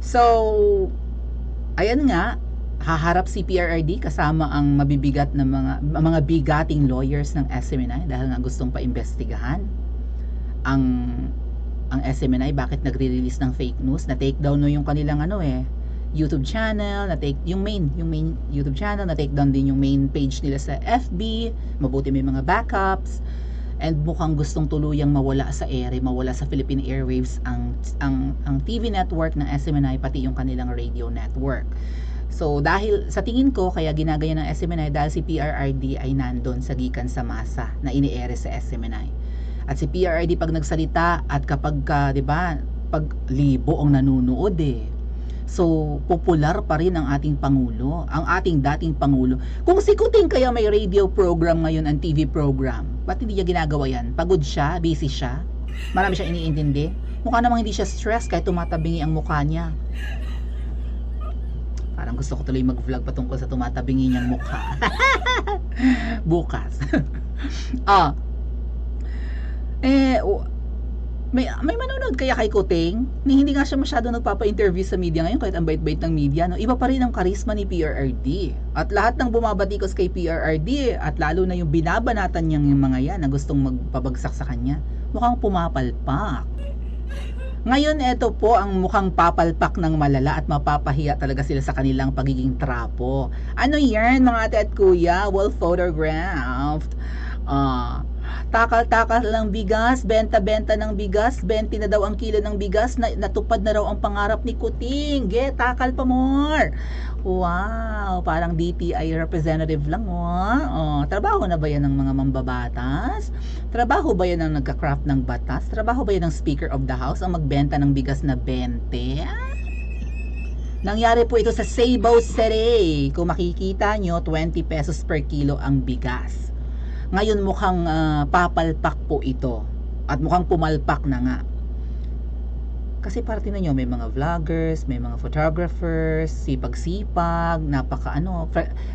So, ayan nga, haharap si PRRD kasama ang mabibigat na mga bigating lawyers ng SMNI dahil nga gustong paimbestigahan ang SMNI bakit nagre-release ng fake news, na take down no yung kanilang YouTube channel, yung main YouTube channel, na take down din yung main page nila sa FB, mabuti may mga backups, and mukhang gustong tuluyang mawala sa ere, mawala sa Philippine Airwaves ang TV network ng SMNI pati yung kanilang radio network. So dahil sa tingin ko kaya ginagaya ng SMNI dahil si PRRD ay nandun sa gikan sa masa na ini-ere sa SMNI. At si PRRD pag nagsalita at kapag 'di ba, pag libo ang nanonood So, popular pa rin ang ating Pangulo, ang ating dating Pangulo. Kung si Kuting kaya may radio program ngayon, ang TV program, ba't hindi niya ginagawa yan? Pagod siya? Busy siya? Marami siya iniintindi? Mukha namang hindi siya stress kahit tumatabingi ang mukha niya. Parang gusto ko tuloy mag-vlog patungkol sa tumatabingi niyang mukha. Bukas. May manonood kaya kay Kuting? Hindi nga siya masyado nagpapa-interview sa media ngayon kahit ang bait-bait ng media, no? Iba pa rin ang karisma ni PRRD. At lahat ng bumabatikos kay PRRD at lalo na yung binabanatan niyang yung mga yan na gustong magpabagsak sa kanya, mukhang pumapalpak. Ngayon, eto po ang mukhang papalpak ng malala at mapapahiya talaga sila sa kanilang pagiging trapo. Ano yan mga ate at kuya? Well photographed. Takal-takal ng bigas, benta-benta ng bigas, 20 na daw ang kilo ng bigas, natupad na raw ang pangarap ni Kuting. Takal pa more. Wow, parang DTI representative lang trabaho na ba yan ng mga mambabatas? Trabaho ba yan ng nagka-craft ng batas? Trabaho ba yan ng Speaker of the House ang magbenta ng bigas na 20? Nangyari po ito sa Cebu City. Kung makikita nyo, 20 pesos per kilo ang bigas. Ngayon mukhang papalpak po ito at mukhang pumalpak na nga. Kasi para tingnan nyo, may mga vloggers, may mga photographers, sipag-sipag,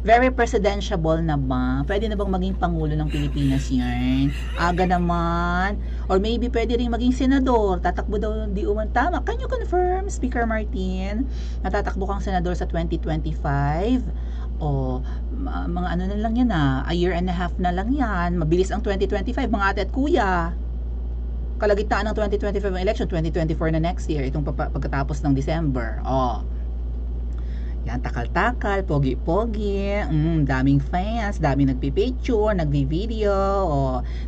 very presidentiable na ba? Pwede na bang maging Pangulo ng Pilipinas yan? Aga naman. Or maybe pwede rin maging senador. Tatakbo daw di uman. Tama. Can you confirm, Speaker Martin, na tatakbo kang senador sa 2025? Mga ano na lang yan a year and a half na lang yan. Mabilis ang 2025 mga ate at kuya. Kalagitnaan ng 2025 election, 2024 na next year, itong pagkatapos ng December. Yan, takal-takal, pogi-pogi, daming fans, daming nagpipicture, nagbi-video,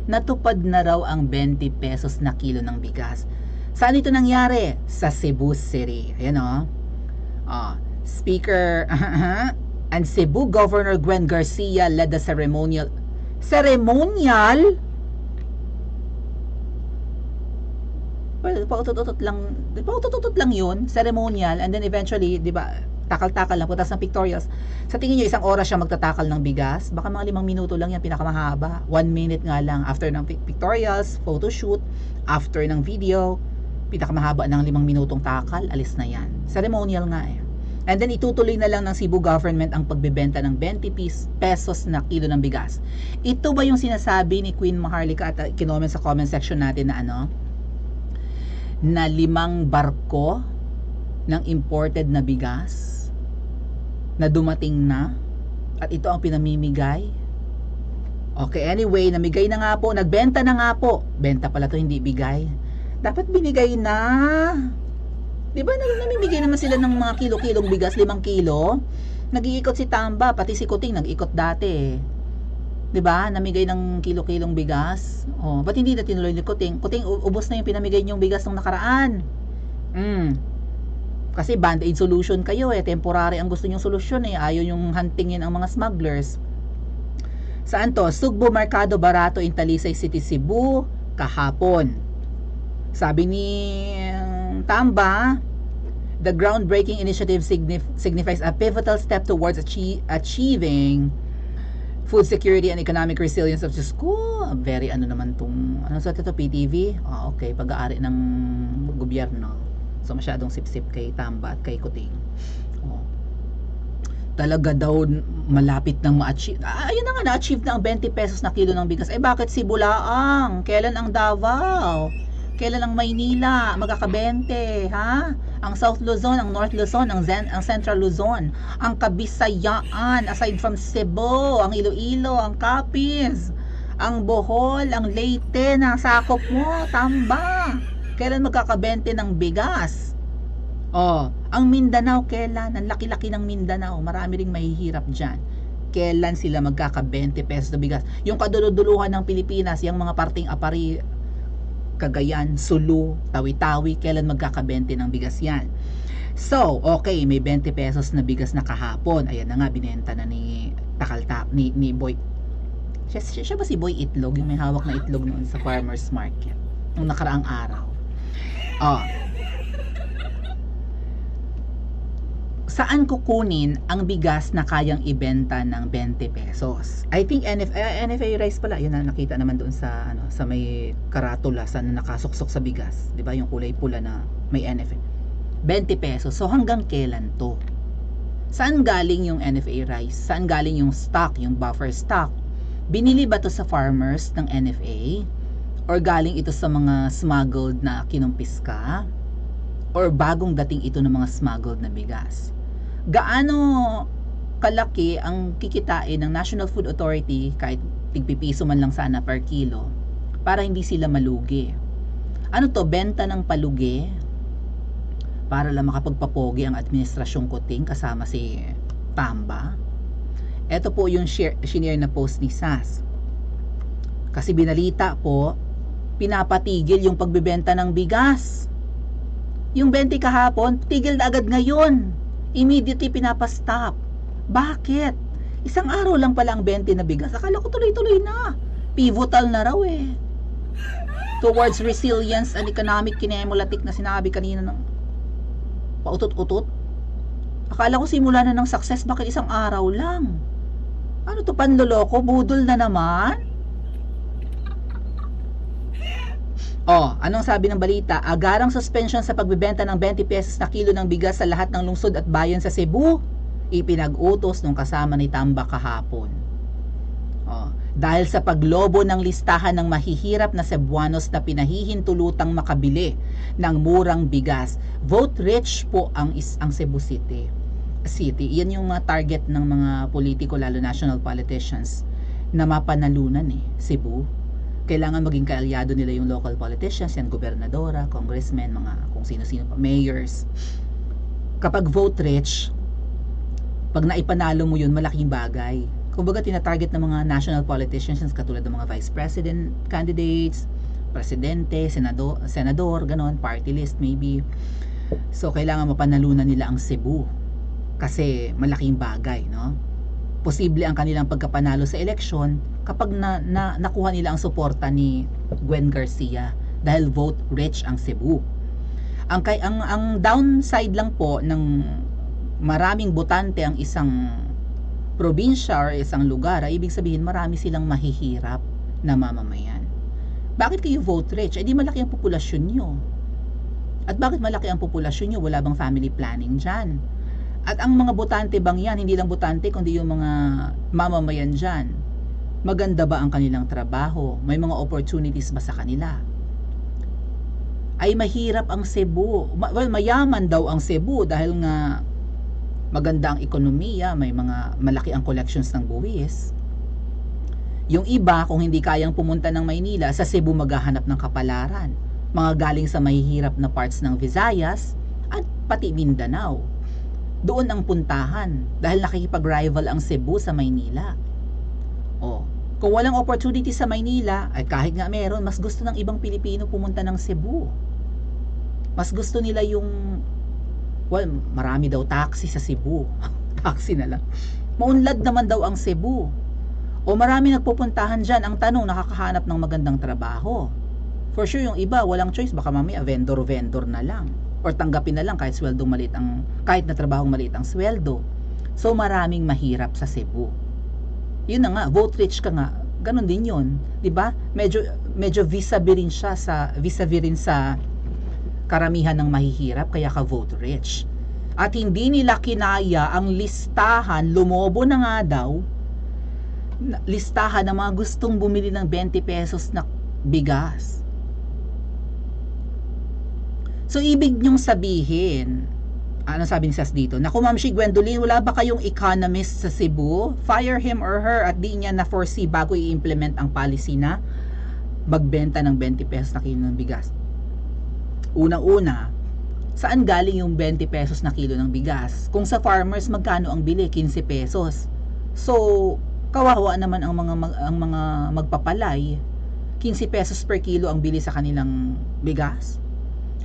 natupad na raw ang 20 pesos na kilo ng bigas. Saan ito nangyari? Sa Cebu City. Ayan Speaker and Cebu Governor Gwen Garcia led the ceremonial? Well, pautot-utot lang yun, ceremonial, and then eventually, di ba, takal-takal lang, putas ng pictorials. Sa tingin nyo, 1 oras siya magtatakal ng bigas? Baka mga 5 minuto lang yan, pinakamahaba. 1 minute nga lang, after ng pictorials, photoshoot, after ng video, pinakamahaba ng 5 minutong takal, alis na yan. Ceremonial nga And then itutuloy na lang ng Cebu government ang pagbebenta ng 20 pesos na kilo ng bigas. Ito ba yung sinasabi ni Queen Maharlika at kinoment sa comment section natin na na 5 barko ng imported na bigas na dumating na at ito ang pinamimigay? Okay, anyway, namigay na nga po, nagbenta na nga po. Benta pala to, hindi bigay. Dapat binigay na. Di ba namimigay naman sila ng mga kilo-kilong bigas, 5 kilo? Nag-iikot si Tamba, pati si Kuting nag-ikot dati. Di ba? Namigay ng kilo-kilong bigas. Ba't hindi na tinuloy ni Kuting? Kuting, ubos na yung pinamigay niyong bigas nung nakaraan. Kasi band-aid solution kayo temporary ang gusto niyong solusyon Ayaw yung huntingin ang mga smugglers. Saan to? Sugbo Mercado Barato in Talisay City, Cebu, kahapon. Sabi ni Tamba, the groundbreaking initiative signifies a pivotal step towards achieving food security and economic resilience of Diyos ko. Very naman tong PTV? Okay, pag-aari ng gobyerno. So masyadong sip-sip kay Tamba at kay Kuting. Talaga daw malapit nang ma-achieve. Ayun na nga, na-achieve na ang 20 pesos na kilo ng bigas. Bakit si Bulaang? Kailan ang Davao? Kailan ang Maynila magkaka-20, ha? Ang South Luzon, ang North Luzon, ang Central Luzon, ang Kabisayaan, aside from Cebu, ang Iloilo, ang Capiz, ang Bohol, ang Leyte na sakop mo, tamba. Kailan magkaka-20 ng bigas? Oh, ang Mindanao kailan? Ang laki-laki ng Mindanao, marami ring mahihirap diyan. Kailan sila magkaka-20 pesos na bigas? Yung kaduluduluhan ng Pilipinas, yung mga parting apari, Cagayan, Sulu, Tawi-Tawi, kailan magkaka-20 ng bigas yan? So, okay, may 20 pesos na bigas na kahapon. Ayan na nga, binenta na ni ni Boy. Siya ba si Boy Itlog? Yung may hawak na itlog noon sa farmer's market nung nakaraang araw. Oh, saan kukunin ang bigas na kayang ibenta ng 20 pesos? I think NFA rice pala, yun na nakita naman doon sa sa may karatula sa nakasuksok sa bigas, 'di ba? Yung kulay pula na may NFA. 20 pesos. So hanggang kailan 'to? Saan galing yung NFA rice? Saan galing yung stock, yung buffer stock? Binili ba 'to sa farmers ng NFA? Or galing ito sa mga smuggled na kinumpis ka? Or bagong dating ito ng mga smuggled na bigas? Gaano kalaki ang kikitain ng National Food Authority kahit tigpipiso man lang sana per kilo para hindi sila malugi? Ano to, benta ng palugi para lang makapagpapogi ang administrasyong Kuting kasama si Tamba? Ito po yung shinare na post ni SAS. Kasi binalita po, pinapatigil yung pagbebenta ng bigas. Yung 20 kahapon, tigil na agad ngayon. Immediately pinapastop. Bakit? Isang araw lang pala ang 20 na bigas. Akala ko tuloy-tuloy na. Pivotal na raw eh. Towards resilience and economic kinemulatik na sinabi kanina ng pautot-utot. Akala ko simula na ng success, bakit isang araw lang? Ano to, panloloko? Budol na naman? Oh, anong sabi ng balita? Agarang suspension sa pagbebenta ng 20 pesos na kilo ng bigas sa lahat ng lungsod at bayan sa Cebu. Ipinag-utos nung kasama ni Tamba kahapon. Oh, dahil sa paglobo ng listahan ng mahihirap na Cebuanos na pinahihintulutang makabili ng murang bigas. Vote rich po ang Cebu City. Yan yung target ng mga politiko, lalo national politicians, na mapanalunan Cebu. Kailangan maging kaalyado nila yung local politicians, yan gobernadora, congressmen, mga kung sino-sino pa, mayors. Kapag vote rich, pag naipanalo mo yun, malaking bagay. Kumbaga tinatarget ng mga national politicians katulad ng mga vice president candidates, presidente, senador, ganon, party list maybe. So kailangan mapanalunan nila ang Cebu kasi malaking bagay, no? Posible ang kanilang pagkapanalo sa eleksyon kapag nakuha nila ang suporta ni Gwen Garcia dahil vote rich ang Cebu. Ang downside lang po ng maraming botante ang isang probinsya or isang lugar, ay ibig sabihin marami silang mahihirap na mamamayan. Bakit kayo vote rich? Di malaki ang populasyon nyo. At bakit malaki ang populasyon nyo? Wala bang family planning dyan? At ang mga botante bang yan, hindi lang botante kundi yung mga mamamayan dyan, maganda ba ang kanilang trabaho? May mga opportunities ba sa kanila? Ay mahirap ang Cebu. Well, mayaman daw ang Cebu dahil nga maganda ang ekonomiya, may mga malaki ang collections ng buwis. Yung iba, kung hindi kayang pumunta ng Maynila, sa Cebu maghahanap ng kapalaran. Mga galing sa mahihirap na parts ng Visayas at pati Mindanao. Doon ang puntahan dahil nakikipag-rival ang Cebu sa Maynila. Kung walang opportunity sa Maynila, ay kahit nga meron, mas gusto ng ibang Pilipino pumunta ng Cebu. Mas gusto nila yung, marami daw taxi sa Cebu. Taxi na lang. Maunlad naman daw ang Cebu. Marami nagpupuntahan dyan. Ang tanong, nakakahanap ng magandang trabaho. For sure, yung iba, walang choice. Baka mamaya vendor na lang. Or tanggapin na lang kahit kahit na trabahong maliit ang sweldo. So maraming mahirap sa Cebu. Yun na nga, vote rich ka nga. Ganon din yun, 'di ba? Medyo vis-a-vis rin sa karamihan ng mahihirap, kaya ka vote rich. At hindi nila kinaya ang listahan, lumobo na nga daw, listahan ng mga gustong bumili ng 20 pesos na bigas. So, ibig nyong sabihin, ano sabi ni Sas dito? Naku, Ma'am Shi Gwendolyn, wala ba kayong economist sa Cebu? Fire him or her at di niya na-foresee bago i-implement ang policy na magbenta ng 20 pesos na kilo ng bigas. Unang-una, saan galing yung 20 pesos na kilo ng bigas? Kung sa farmers, magkano ang bili? 15 pesos. So, kawawa naman ang mga magpapalay. 15 pesos per kilo ang bili sa kanilang bigas.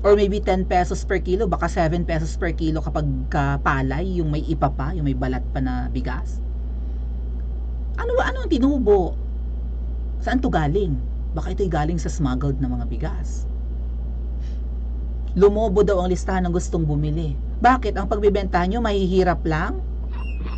Or maybe 10 pesos per kilo, baka 7 pesos per kilo kapag palay, yung may ipa pa, yung may balat pa na bigas. Ano ang tinubo? Saan to galing? Baka ito'y galing sa smuggled na mga bigas. Lumobo daw ang listahan ng gustong bumili. Bakit? Ang pagbibentahan nyo, mahihirap lang?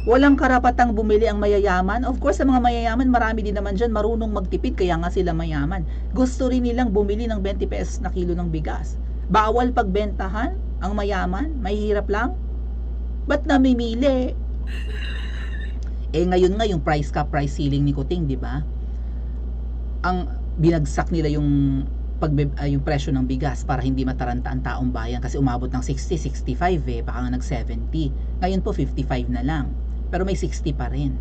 Walang karapatang bumili ang mayayaman? Of course, sa mga mayayaman, marami din naman dyan marunong magtipid, kaya nga sila mayaman. Gusto rin nilang bumili ng 20 pesos na kilo ng bigas. Bawal pagbentahan ang mayaman? Mahihirap lang? Ba't namimili? Ngayon nga yung price cap, price ceiling ni Kuting, di ba? Ang binagsak nila yung yung presyo ng bigas para hindi mataranta ang taong bayan kasi umabot ng 60, 65 baka nga nag 70. Ngayon po 55 na lang. Pero may 60 pa rin.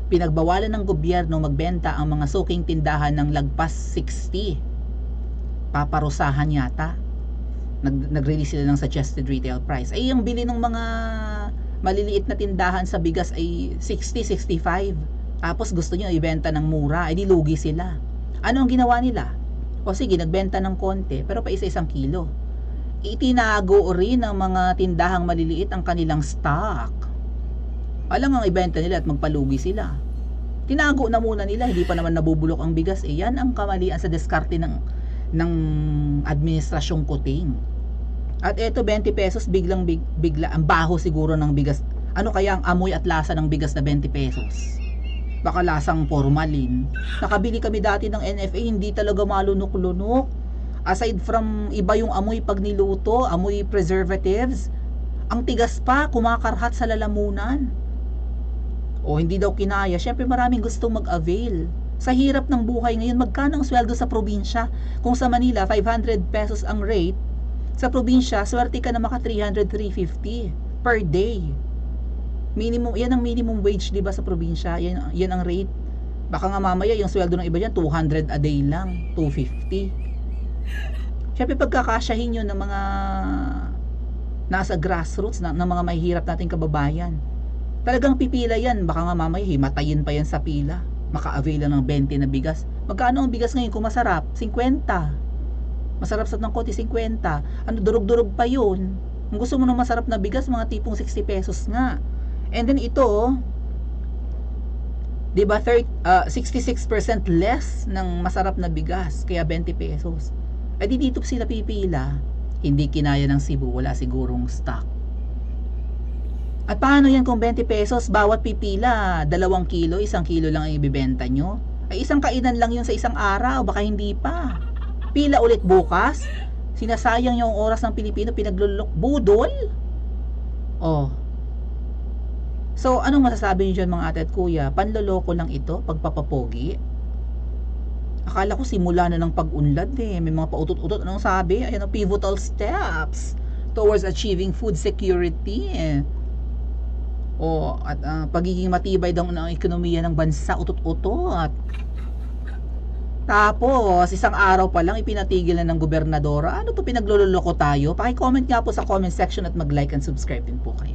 Pinagbawalan ng gobyerno magbenta ang mga suking tindahan ng lagpas 60. Paparusahan yata. Nag-release sila ng suggested retail price. Yung bili ng mga maliliit na tindahan sa bigas ay 60, 65. Tapos gusto nyo ibenta ng mura, di lugi sila. Ano ang ginawa nila? O sige, nagbenta ng konti, pero pa isa-isang kilo. Itinago rin ng mga tindahang maliliit ang kanilang stock. Alam ang ibenta nila at magpalugi sila. Tinago na muna nila, hindi pa naman nabubulok ang bigas. Yan ang kamalian sa diskarte ng administrasyong Kuting. At eto 20 pesos bigla ang baho siguro ng bigas. Ano kaya ang amoy at lasa ng bigas na 20 pesos? Baka lasang formalin. Nakabili kami dati ng NFA, hindi talaga malunok-lunok. Aside from iba yung amoy pag niluto, amoy preservatives, ang tigas pa, kumakarhat sa lalamunan. O hindi daw kinaya. Syempre maraming gustong mag-avail. Sa hirap ng buhay ngayon, magkano ang sweldo sa probinsya? Kung sa Manila, 500 pesos ang rate, sa probinsya, swerte ka na maka 300, 350 per day. Minimum, yan ang minimum wage, di ba, sa probinsya? Yan ang rate. Baka nga mamaya yung sweldo ng iba dyan 200 a day lang, 250. Syempre pagkakasyahin yun ng mga nasa grassroots ng mga mahihirap nating kababayan. Talagang pipila yan. Baka nga mamaya himatayin pa yan sa pila. Maka-avail ng 20 na bigas. Magkano ang bigas ngayon kung masarap? 50. Masarap sa ng konti 50. Ano, durog-durog pa yun. Kung gusto mo ng masarap na bigas, mga tipong 60 pesos nga. And then ito, di ba, 66% less ng masarap na bigas, kaya 20 pesos. Di dito sila pipila, hindi kinaya ng Cebu, wala sigurong stock. At paano yan kung 20 pesos, bawat pipila, 2 kilo, 1 kilo lang ang ibibenta nyo? Isang kainan lang yun sa isang araw, baka hindi pa. Pila ulit bukas, sinasayang yung oras ng Pilipino, pinaglulok, budol? So, anong masasabi niyo dyan mga ate at kuya? Panloloko lang ito, pagpapapogi? Akala ko simula na ng pag-unlad May mga pautot-utot. Anong sabi? Ayan ang pivotal steps towards achieving food security. At pagiging matibay daw ng ekonomiya ng bansa, utot-utot. Tapos, isang araw pa lang ipinatigil na ng gobernadora. Ano to, pinagloloko tayo? Paki-comment nga po sa comment section at mag-like and subscribe din po kayo.